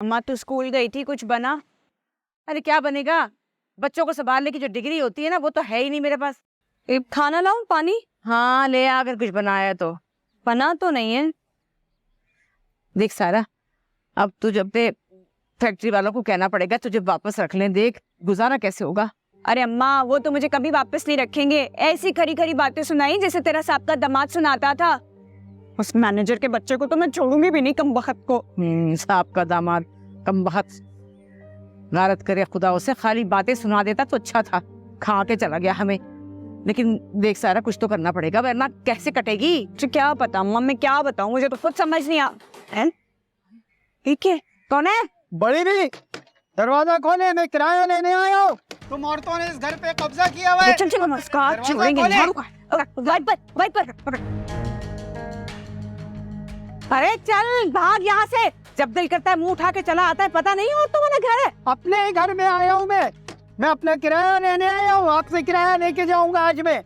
अम्मा तू स्कूल गई थी, कुछ बना? अरे क्या बनेगा, बच्चों को संभालने की जो डिग्री होती है ना वो तो है ही नहीं मेरे पास। खाना लाऊं? पानी? हाँ ले आ, अगर कुछ बनाया तो। बना तो नहीं है। देख सारा, अब तुझे अपने फैक्ट्री वालों को कहना पड़ेगा तुझे वापस रख लें। देख गुजारा कैसे होगा। अरे अम्मा, वो तो मुझे कभी वापस नहीं रखेंगे। ऐसी खरी खरी बातें सुनाई जैसे तेरा साहब का दामाद सुनाता था। उस मैनेजर के बच्चे को तो मैं छोड़ूंगी भी नहीं, कमबख्त को। साहब का दामाद कमबख्त, गारत करे खुदा उसे, खाली बातें सुना देता तो अच्छा था, खा के चला गया हमें। लेकिन देख सारा, कुछ तो करना पड़ेगा वरना कैसे कटेगी। तो क्या पता अम्मा, मैं क्या बताऊं, मुझे तो खुद समझ नहीं आ। ठीक है, कौन है? बड़ी भी दरवाजा खोले, मैं किराया लेने आया हूँ। तुम औरतों ने इस घर पे कब्जा किया हुआ है। चल चल नमस्कार, दरवाजा छोड़ेंगे खोले। झाड़ू का। वाइट पर। अरे चल भाग यहाँ से, जब दिल करता है मुंह उठा के चला आता है। पता नहीं हो तुम्हारा घर है? अपने ही घर में आया हूँ मैं अपना किराया लेने आया हूँ, आपसे किराया लेके जाऊंगा आज मैं।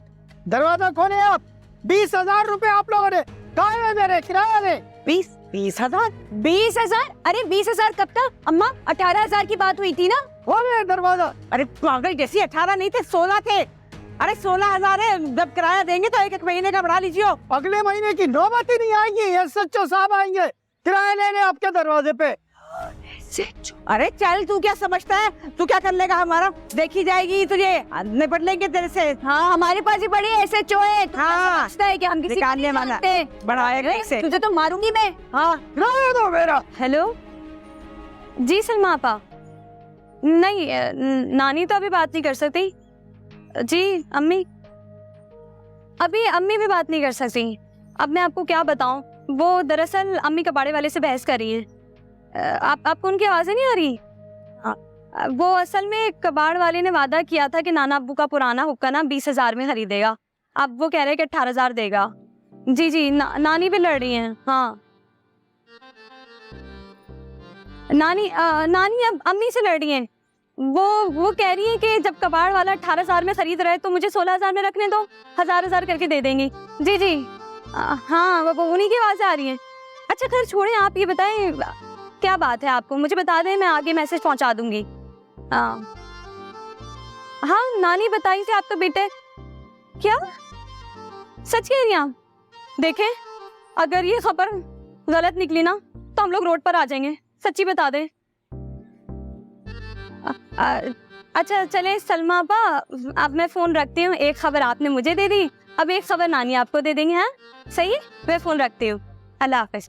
दरवाजा खोले आप। 20,000 रुपए आप लोगों ने कहा है मेरे किराया ले। 20,000? 20,000? अरे 20,000 कब तक अम्मा? 18,000 की बात हुई थी ना। खोले दरवाजा। अरे पागल जैसी, 18 नहीं थे 16 थे। अरे 16,000 है, जब किराया देंगे तो एक महीने का बढ़ा लीजिए। अगले महीने की नौबत ही नहीं आएगी, एसएचओ साहब आएंगे किराया लेने आपके दरवाजे पे। अरे चल, तू क्या समझता है, तू क्या कर लेगा हमारा? देखी जाएगी तुझे, निपट लेंगे तेरे से। हाँ, हमारे पास ही बड़ी एसएचओ है। हाँ, है कि हम किसी को निकालने नहीं वाला जानते। बढ़ाएगा से। तुझे तो मारूंगी मैं। हाँ किराया दो मेरा। हेलो जी सलमा आपा। नहीं, नानी तो अभी बात नहीं कर सकती जी। अम्मी अभी अम्मी भी बात नहीं कर सकती। अब मैं आपको क्या बताऊं, वो दरअसल अम्मी कबाड़े वाले से बहस कर रही हैं। आपको उनकी आवाजें नहीं आ रही? वो असल में कबाड़ वाले ने वादा किया था कि नाना अब्बू का पुराना हुक्का ना 20,000 में खरीदेगा। अब वो कह रहे हैं कि 18,000 देगा। जी, नानी भी लड़ रही हैं। हाँ, नानी अब अम्मी से लड़ रही हैं। वो कह रही है कि जब कबाड़ वाला 18,000 में खरीद रहा है तो मुझे 16,000 में रखने दो, 1,000 करके दे देंगी। जी, हाँ, वो उन्हीं की आवाज़ आ रही है। अच्छा खैर छोड़ें, आप ये बताएं क्या बात है आपको, मुझे बता दें, मैं आगे मैसेज पहुंचा दूंगी। हाँ, नानी बताई थी आपका बेटे। क्या सच कह रही हैं आप? देखें, अगर ये खबर गलत निकली ना तो हम लोग रोड पर आ जाएंगे। सच्ची बता दें। अच्छा चले सलमा आपा, अब मैं फोन रखती हूँ। एक खबर आपने मुझे दे दी, अब एक खबर नानी आपको दे देंगे। हाँ सही है, मैं फोन रखती हूँ। अल्लाह हाफिज।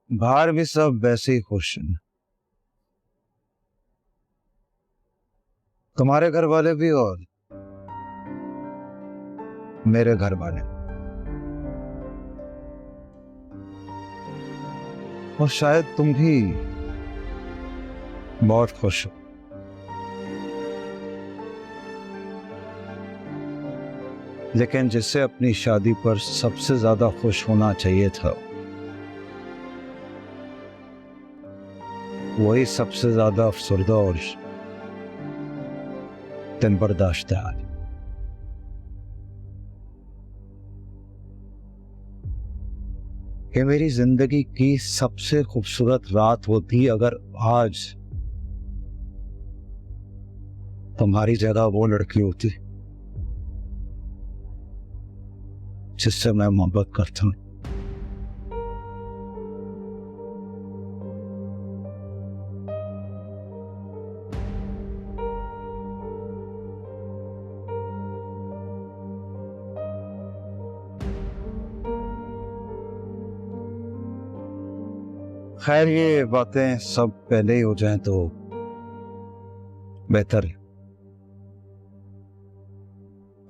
बाहर भी सब वैसे ही खुश हैं, तुम्हारे घर वाले भी और मेरे घर वाले, और शायद तुम भी बहुत खुश हो। लेकिन जिससे अपनी शादी पर सबसे ज्यादा खुश होना चाहिए था वही सबसे ज्यादा अफसरदा और दिन बर्दाश्त है। ये मेरी जिंदगी की सबसे खूबसूरत रात होती अगर आज तुम्हारी जगह वो लड़की होती जिससे मैं मोहब्बत करता हूं। खैर ये बातें सब पहले ही हो जाएं तो बेहतर है,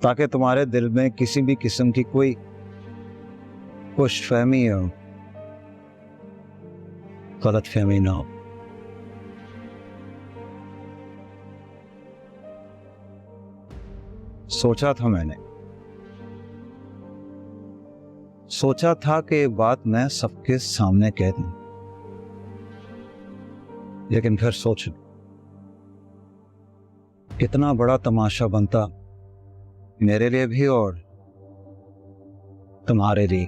ताकि तुम्हारे दिल में किसी भी किस्म की कोई खुशफहमी हो, गलतफहमी ना हो। सोचा था कि ये बात मैं सबके सामने कह दूं, लेकिन फिर सोच कितना बड़ा तमाशा बनता मेरे लिए भी और तुम्हारे लिए।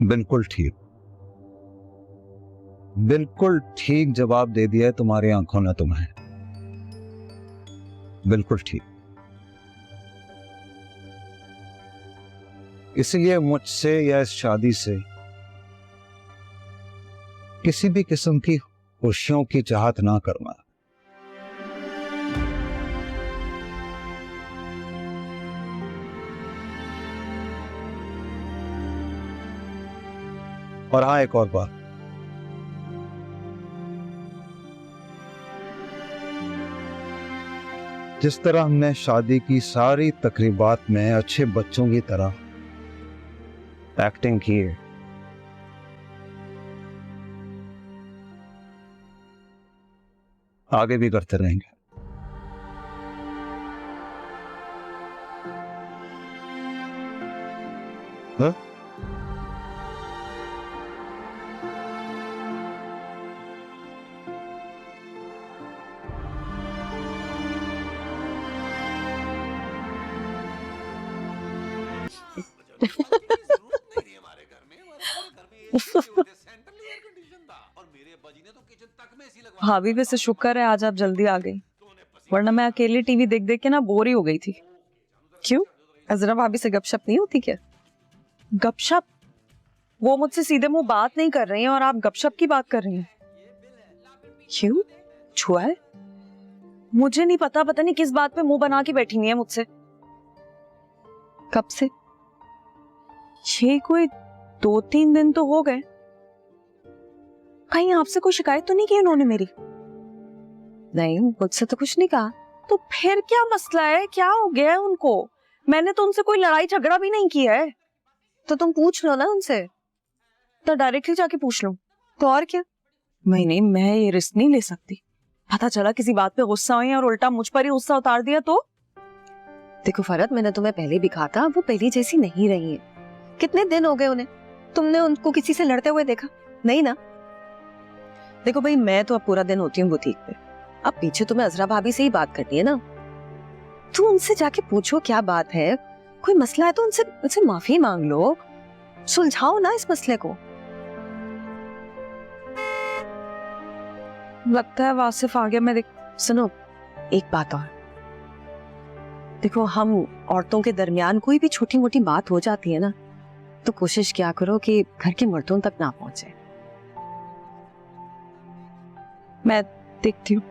बिल्कुल ठीक जवाब दे दिया है तुम्हारी आंखों ने तुम्हें, बिल्कुल ठीक। इसलिए मुझसे या इस शादी से किसी भी किस्म की खुशियों की चाहत ना करना। और हाँ, एक और बात, जिस तरह हमने शादी की सारी तकरीबात में अच्छे बच्चों की तरह एक्टिंग की है, आगे भी करते रहेंगे। हाँ? भाभी वैसे शुक्र है आज आप जल्दी आ गई, वरना मैं अकेली टीवी देख देख के ना बोर ही हो गई थी। क्यों, अजरा भाभी से गपशप नहीं होती क्या? गपशप? वो मुझसे सीधे मुंह बात नहीं कर रही हैं और आप गपशप की बात कर रही हैं। क्यों, छुआ है? मुझे नहीं पता, पता नहीं किस बात पे मुंह बना के बैठी हुई है मुझसे। कब से? ये कोई 2-3 दिन तो हो गए। कहीं आपसे कोई शिकायत तो नहीं की उन्होंने मेरी? नहीं, मुझसे तो कुछ नहीं कहा। तो फिर क्या मसला है, क्या हो गया है उनको? मैंने तो उनसे कोई लड़ाई झगड़ा भी नहीं किया है। तो तुम पूछ लो ना उनसे, तो डायरेक्टली जाके पूछ लो। तो और क्या? नहीं, मैं ये रिस्क नहीं ले सकती। पता चला किसी बात पे गुस्सा हुई और उल्टा मुझ पर ही गुस्सा उतार दिया तो? देखो फरहत, मैंने तुम्हें पहले भी कहा था, वो पहली जैसी नहीं रही है। कितने दिन हो गए उन्हें? तुमने उनको किसी से लड़ते हुए देखा? नहीं ना। देखो भाई, मैं तो अब पूरा दिन होती हूँ बुटीक पे, अब पीछे तुम्हें अजरा भाभी से ही बात करनी है ना। तुम उनसे जाके पूछो क्या बात है, कोई मसला है तो उनसे माफी मांग लो, सुलझाओ ना इस मसले को। लगता है वासिफ आ गया। मैं सुनो, एक बात और, देखो हम औरतों के दरमियान कोई भी छोटी मोटी बात हो जाती है ना, तो कोशिश क्या करो कि घर के मर्दों तक ना पहुंचे। मैं देखती हूँ।